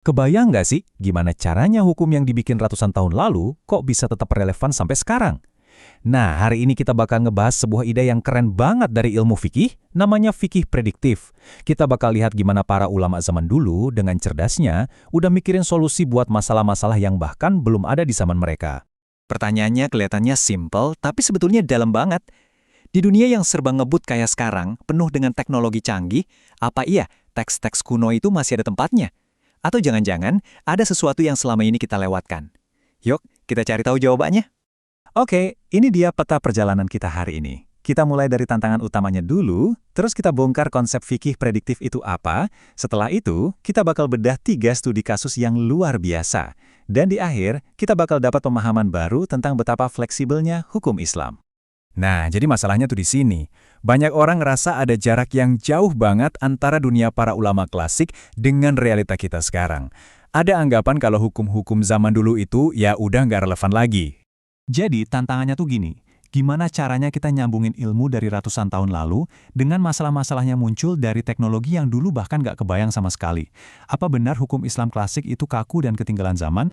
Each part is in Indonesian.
Kebayang nggak sih gimana caranya hukum yang dibikin ratusan tahun lalu kok bisa tetap relevan sampai sekarang? Nah, hari ini kita bakal ngebahas sebuah ide yang keren banget dari ilmu fikih, namanya fikih prediktif. Kita bakal lihat gimana para ulama zaman dulu dengan cerdasnya udah mikirin solusi buat masalah-masalah yang bahkan belum ada di zaman mereka. Pertanyaannya kelihatannya simpel, tapi sebetulnya dalam banget. Di dunia yang serba ngebut kayak sekarang, penuh dengan teknologi canggih, apa iya teks-teks kuno itu masih ada tempatnya? Atau jangan-jangan ada sesuatu yang selama ini kita lewatkan? Yuk, kita cari tahu jawabannya. Oke, ini dia peta perjalanan kita hari ini. Kita mulai dari tantangan utamanya dulu, terus kita bongkar konsep fikih prediktif itu apa. Setelah itu, kita bakal bedah 3 studi kasus yang luar biasa. Dan di akhir, kita bakal dapat pemahaman baru tentang betapa fleksibelnya hukum Islam. Nah, jadi masalahnya tuh di sini. Banyak orang ngerasa ada jarak yang jauh banget antara dunia para ulama klasik dengan realita kita sekarang. Ada anggapan kalau hukum-hukum zaman dulu itu ya udah nggak relevan lagi. Jadi tantangannya tuh gini, gimana caranya kita nyambungin ilmu dari ratusan tahun lalu dengan masalah-masalahnya muncul dari teknologi yang dulu bahkan nggak kebayang sama sekali. Apa benar hukum Islam klasik itu kaku dan ketinggalan zaman?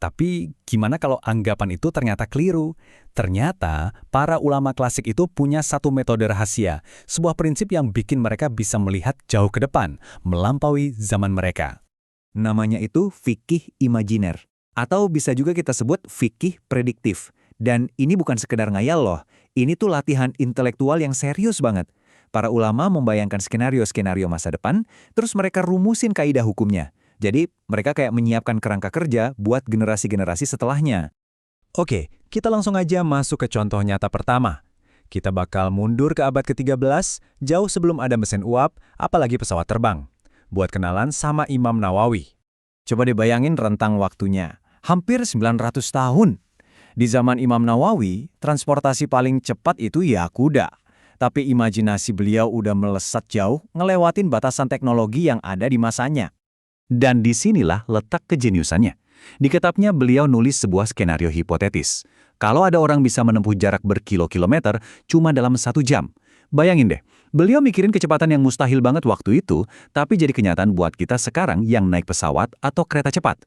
Tapi gimana kalau anggapan itu ternyata keliru? Ternyata para ulama klasik itu punya satu metode rahasia, sebuah prinsip yang bikin mereka bisa melihat jauh ke depan, melampaui zaman mereka. Namanya itu fikih imajiner. Atau bisa juga kita sebut fikih prediktif. Dan ini bukan sekedar ngayal loh, ini tuh latihan intelektual yang serius banget. Para ulama membayangkan skenario-skenario masa depan, terus mereka rumusin kaidah hukumnya. Jadi, mereka kayak menyiapkan kerangka kerja buat generasi-generasi setelahnya. Oke, kita langsung aja masuk ke contoh nyata pertama. Kita bakal mundur ke abad ke-13, jauh sebelum ada mesin uap, apalagi pesawat terbang. Buat kenalan sama Imam Nawawi. Coba dibayangin rentang waktunya. Hampir 900 tahun. Di zaman Imam Nawawi, transportasi paling cepat itu ya kuda. Tapi imajinasi beliau udah melesat jauh, ngelewatin batasan teknologi yang ada di masanya. Dan disinilah letak kejeniusannya. Di kitabnya beliau nulis sebuah skenario hipotetis. Kalau ada orang bisa menempuh jarak berkilo-kilometer cuma dalam 1 jam. Bayangin deh, beliau mikirin kecepatan yang mustahil banget waktu itu, tapi jadi kenyataan buat kita sekarang yang naik pesawat atau kereta cepat.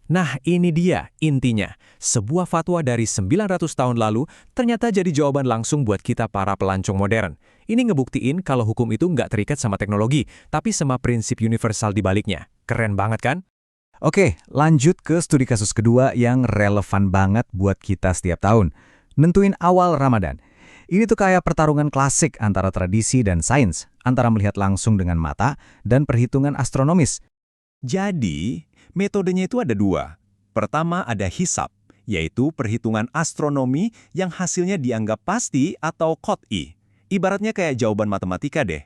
Nah, ini dia intinya. Sebuah fatwa dari 900 tahun lalu ternyata jadi jawaban langsung buat kita para pelancong modern. Ini ngebuktiin kalau hukum itu nggak terikat sama teknologi, tapi sama prinsip universal di baliknya. Keren banget kan? Oke, lanjut ke studi kasus kedua yang relevan banget buat kita setiap tahun. Nentuin awal Ramadan. Ini tuh kayak pertarungan klasik antara tradisi dan sains, antara melihat langsung dengan mata dan perhitungan astronomis. Jadi, metodenya itu ada 2. Pertama ada hisab, yaitu perhitungan astronomi yang hasilnya dianggap pasti atau qot'i. Ibaratnya kayak jawaban matematika deh.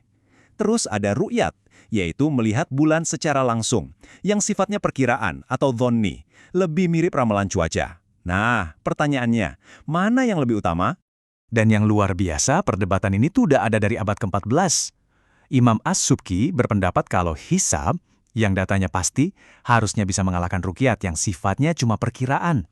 Terus ada ru'yat, yaitu melihat bulan secara langsung, yang sifatnya perkiraan atau dhonni, lebih mirip ramalan cuaca. Nah, pertanyaannya, mana yang lebih utama? Dan yang luar biasa, perdebatan ini tuh udah ada dari abad ke-14. Imam As-Subki berpendapat kalau hisab, yang datanya pasti, harusnya bisa mengalahkan ruqyat yang sifatnya cuma perkiraan.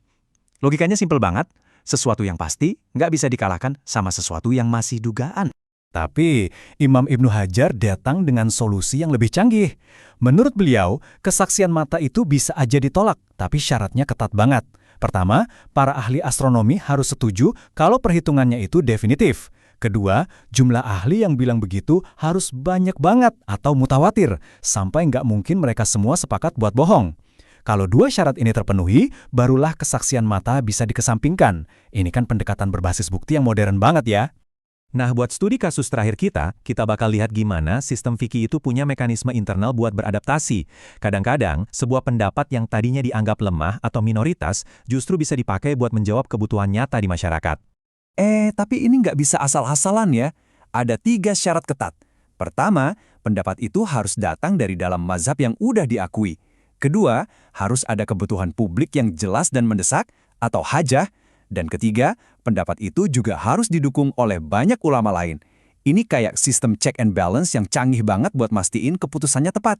Logikanya simpel banget, sesuatu yang pasti nggak bisa dikalahkan sama sesuatu yang masih dugaan. Tapi Imam Ibnu Hajar datang dengan solusi yang lebih canggih. Menurut beliau, kesaksian mata itu bisa aja ditolak, tapi syaratnya ketat banget. Pertama, para ahli astronomi harus setuju kalau perhitungannya itu definitif. Kedua, jumlah ahli yang bilang begitu harus banyak banget atau mutawatir, sampai nggak mungkin mereka semua sepakat buat bohong. Kalau 2 syarat ini terpenuhi, barulah kesaksian mata bisa dikesampingkan. Ini kan pendekatan berbasis bukti yang modern banget ya. Nah, buat studi kasus terakhir kita bakal lihat gimana sistem fikih itu punya mekanisme internal buat beradaptasi. Kadang-kadang, sebuah pendapat yang tadinya dianggap lemah atau minoritas justru bisa dipakai buat menjawab kebutuhan nyata di masyarakat. Tapi ini nggak bisa asal-asalan ya. Ada 3 syarat ketat. Pertama, pendapat itu harus datang dari dalam mazhab yang udah diakui. Kedua, harus ada kebutuhan publik yang jelas dan mendesak, atau hajah. Dan ketiga, pendapat itu juga harus didukung oleh banyak ulama lain. Ini kayak sistem check and balance yang canggih banget buat mastiin keputusannya tepat.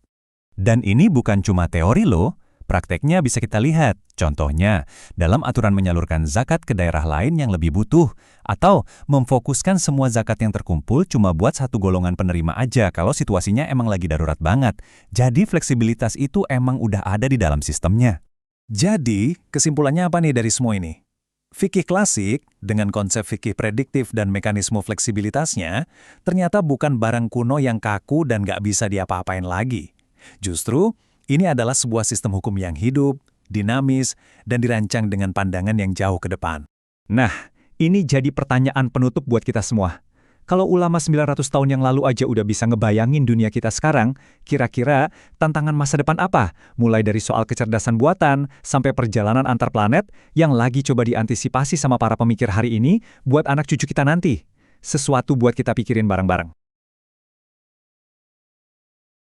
Dan ini bukan cuma teori loh. Prakteknya bisa kita lihat, contohnya dalam aturan menyalurkan zakat ke daerah lain yang lebih butuh, atau memfokuskan semua zakat yang terkumpul cuma buat satu golongan penerima aja kalau situasinya emang lagi darurat banget. Jadi fleksibilitas itu emang udah ada di dalam sistemnya. Jadi, kesimpulannya apa nih dari semua ini? Fikih klasik, dengan konsep fikih prediktif dan mekanisme fleksibilitasnya, ternyata bukan barang kuno yang kaku dan nggak bisa diapa-apain lagi. Justru, ini adalah sebuah sistem hukum yang hidup, dinamis, dan dirancang dengan pandangan yang jauh ke depan. Nah, ini jadi pertanyaan penutup buat kita semua. Kalau ulama 900 tahun yang lalu aja udah bisa ngebayangin dunia kita sekarang, kira-kira tantangan masa depan apa? Mulai dari soal kecerdasan buatan, sampai perjalanan antar planet yang lagi coba diantisipasi sama para pemikir hari ini buat anak cucu kita nanti. Sesuatu buat kita pikirin bareng-bareng.